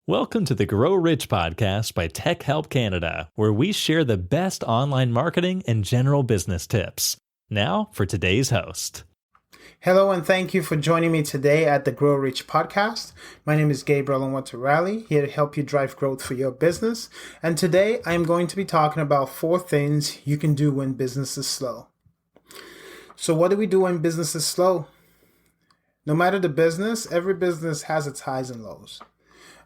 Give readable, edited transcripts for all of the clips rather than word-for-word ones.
Welcome to the Grow Rich podcast by Tech Help Canada, where we share the best online marketing and general business tips. Now for today's host. Hello, and thank you for joining me today at the Grow Rich podcast. My name is Gabriel Onwaturali, here to help you drive growth for your business. And today I'm going to be talking about 4 things you can do when business is slow. So what do we do when business is slow? No matter the business, every business has its highs and lows.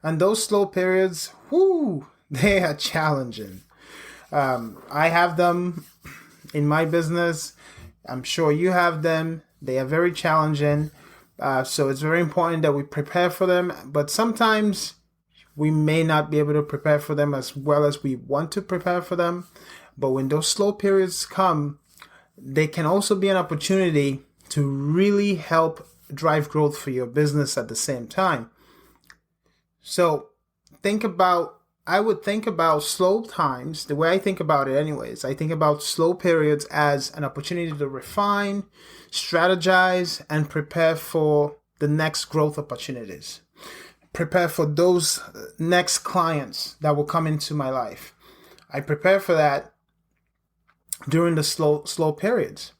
And those slow periods, they are challenging. I have them in my business. I'm sure you have them. They are very challenging. So it's very important that we prepare for them. But sometimes we may not be able to prepare for them as well as we want to prepare for them. But when those slow periods come, they can also be an opportunity to really help drive growth for your business at the same time. So I would think about slow times, the way I think about it anyways. I think about slow periods as an opportunity to refine, strategize, and prepare for the next growth opportunities. Prepare for those next clients that will come into my life. I prepare for that during the slow periods.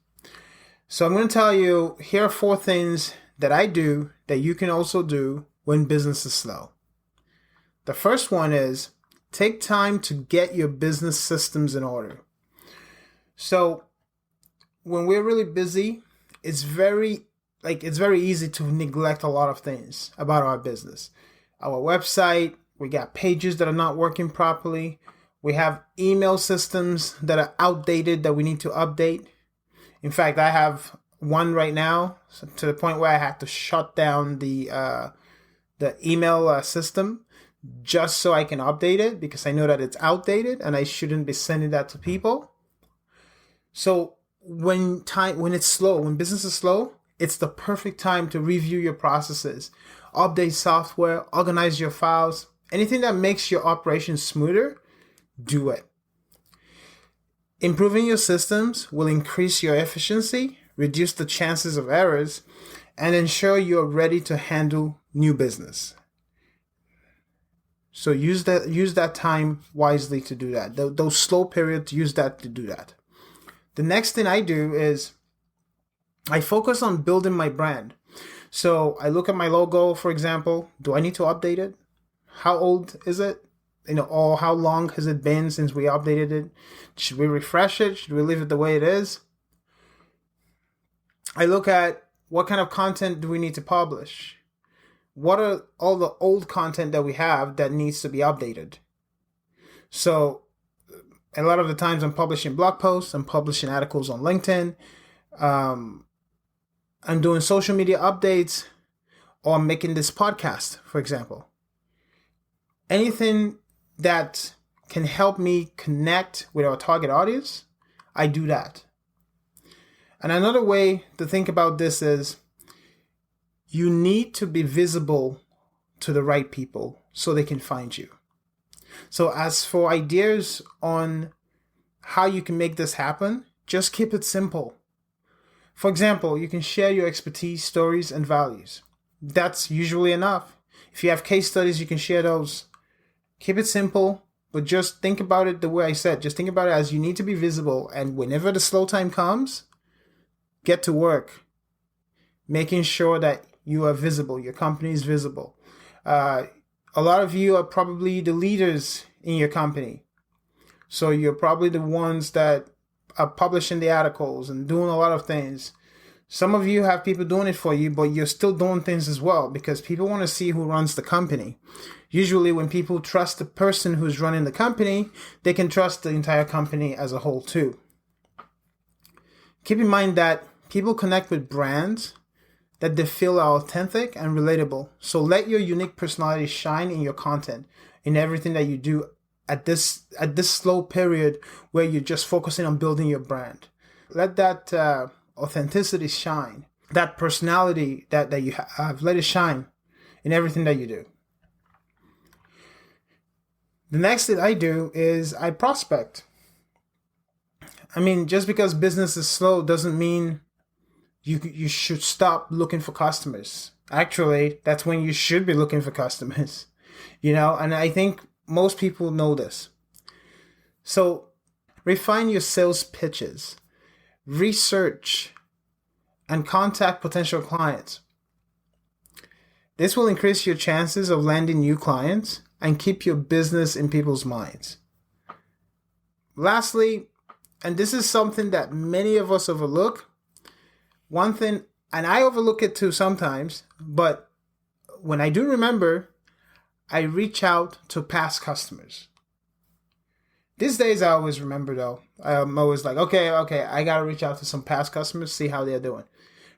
So I'm going to tell you, here are 4 things that I do that you can also do when business is slow. The first one is take time to get your business systems in order. So when we're really busy, it's very easy to neglect a lot of things about our business. Our website, we got pages that are not working properly. We have email systems that are outdated that we need to update. In fact, I have one right now to the point where I have to shut down the email system just so I can update it, because I know that it's outdated and I shouldn't be sending that to people. So when it's slow, when business is slow, it's the perfect time to review your processes, update software, organize your files, anything that makes your operation smoother, do it. Improving your systems will increase your efficiency, reduce the chances of errors, and ensure you're ready to handle new business. So use that time wisely to do that. Those slow periods, use that to do that. The next thing I do is I focus on building my brand. So I look at my logo, for example. Do I need to update it? How old is it? Or how long has it been since we updated it? Should we refresh it? Should we leave it the way it is? I look at what kind of content do we need to publish? What are all the old content that we have that needs to be updated? So a lot of the times I'm publishing blog posts, I'm publishing articles on LinkedIn, I'm doing social media updates, or I'm making this podcast, for example. Anything that can help me connect with our target audience, I do that. And another way to think about this is you need to be visible to the right people so they can find you. So as for ideas on how you can make this happen, just keep it simple. For example, you can share your expertise, stories, and values. That's usually enough. If you have case studies, you can share those. Keep it simple, but just think about it the way I said. Just think about it as you need to be visible, and whenever the slow time comes, get to work, making sure that you are visible, your company is visible. A lot of you are probably the leaders in your company. So you're probably the ones that are publishing the articles and doing a lot of things. Some of you have people doing it for you, but you're still doing things as well because people want to see who runs the company. Usually when people trust the person who's running the company, they can trust the entire company as a whole too. Keep in mind that people connect with brands that they feel are authentic and relatable. So let your unique personality shine in your content, in everything that you do at this slow period where you're just focusing on building your brand. Let that authenticity shine, that personality that you have, let it shine in everything that you do. The next thing I do is I prospect. I mean, just because business is slow doesn't mean you should stop looking for customers. Actually, that's when you should be looking for customers. and I think most people know this. So refine your sales pitches, research, and contact potential clients. This will increase your chances of landing new clients and keep your business in people's minds. Lastly, and this is something that many of us overlook, one thing, and I overlook it too sometimes, but when I do remember, I reach out to past customers. These days I always remember though. I'm always like, okay, I gotta reach out to some past customers, see how they're doing.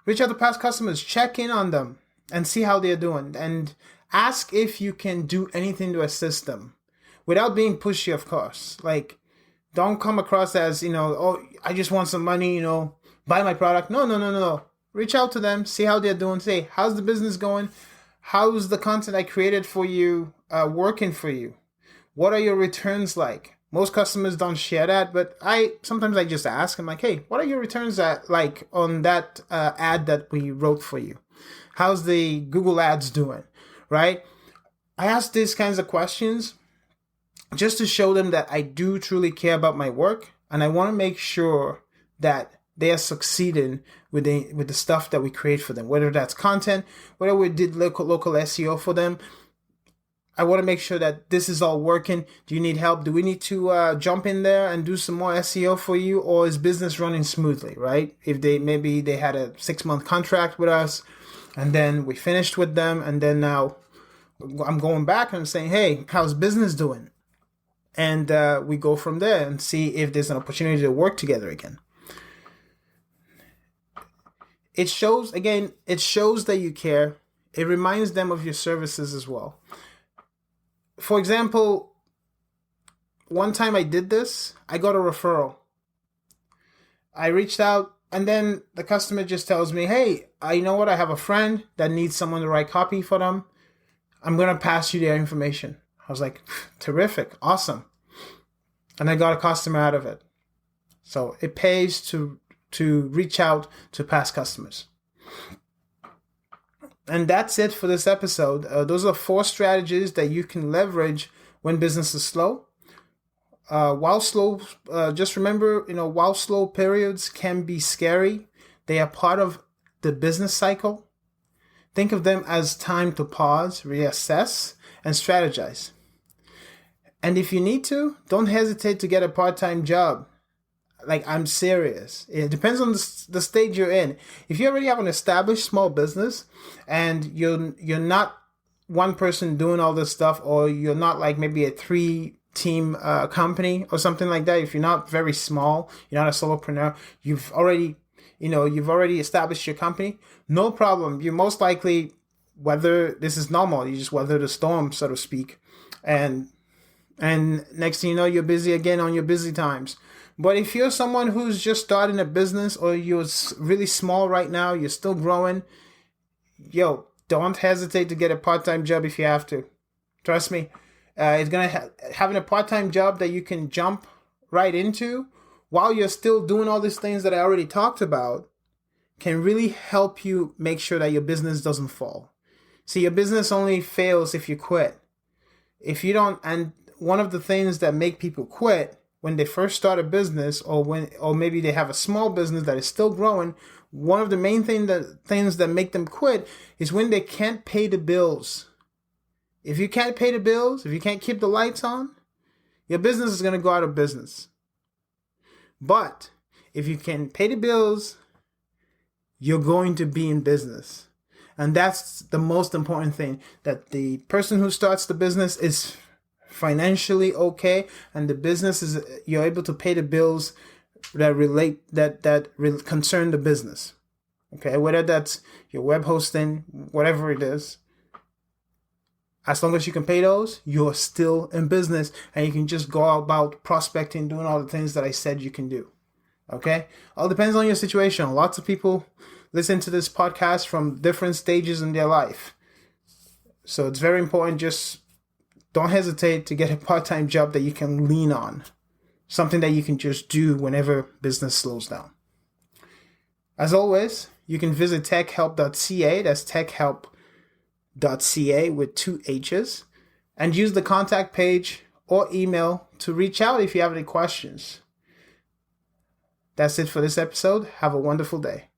Reach out to past customers, check in on them, and see how they're doing. And ask if you can do anything to assist them without being pushy, of course. Like, don't come across as, oh, I just want some money, buy my product. No. Reach out to them, see how they're doing. Say, how's the business going? How's the content I created for you working for you? What are your returns like? Most customers don't share that, but sometimes I just ask. I'm like, hey, what are your returns like on that ad that we wrote for you? How's the Google ads doing, right? I ask these kinds of questions just to show them that I do truly care about my work, and I want to make sure that they are succeeding with the stuff that we create for them, whether that's content, whether we did local SEO for them. I want to make sure that this is all working. Do you need help? Do we need to jump in there and do some more SEO for you, or is business running smoothly, right? If they had a 6-month contract with us, and then we finished with them, and then now I'm going back and I'm saying, hey, how's business doing? And we go from there and see if there's an opportunity to work together again. It shows that you care. It reminds them of your services as well. For example, one time I did this, I got a referral. I reached out, and then the customer just tells me, hey, I know what, I have a friend that needs someone to write copy for them. I'm going to pass you their information. I was like, terrific, awesome. And I got a customer out of it. So it pays to reach out to past customers. And that's it for this episode. Those are 4 strategies that you can leverage when business is slow. While slow, just remember, while slow periods can be scary, they are part of the business cycle. Think of them as time to pause, reassess, and strategize. And if you need to, don't hesitate to get a part-time job. Like, I'm serious. It depends on the stage you're in. If you already have an established small business and you're not one person doing all this stuff, or you're not like maybe a 3-team company or something like that, if you're not very small, you're not a solopreneur, you've already established your company, no problem. You most likely this is normal. You just weather the storm, so to speak. And next thing you know, you're busy again on your busy times. But if you're someone who's just starting a business, or you're really small right now, you're still growing, don't hesitate to get a part-time job if you have to. Trust me, it's gonna having a part-time job that you can jump right into while you're still doing all these things that I already talked about can really help you make sure that your business doesn't fall. See, your business only fails if you quit. If you don't, and one of the things that make people quit when they first start a business, or maybe they have a small business that is still growing, one of the main things that make them quit is when they can't pay the bills. If you can't pay the bills, if you can't keep the lights on, your business is going to go out of business. But if you can pay the bills, you're going to be in business. And that's the most important thing, that the person who starts the business is financially okay, and the business you're able to pay the bills that concern the business. Okay, whether that's your web hosting, whatever it is, as long as you can pay those, you're still in business, and you can just go about prospecting, doing all the things that I said you can do. Okay, all depends on your situation. Lots of people listen to this podcast from different stages in their life, so it's very important. Just don't hesitate to get a part-time job that you can lean on. Something that you can just do whenever business slows down. As always, you can visit techhelp.ca. That's techhelp.ca with 2 H's. and use the contact page or email to reach out if you have any questions. That's it for this episode. Have a wonderful day.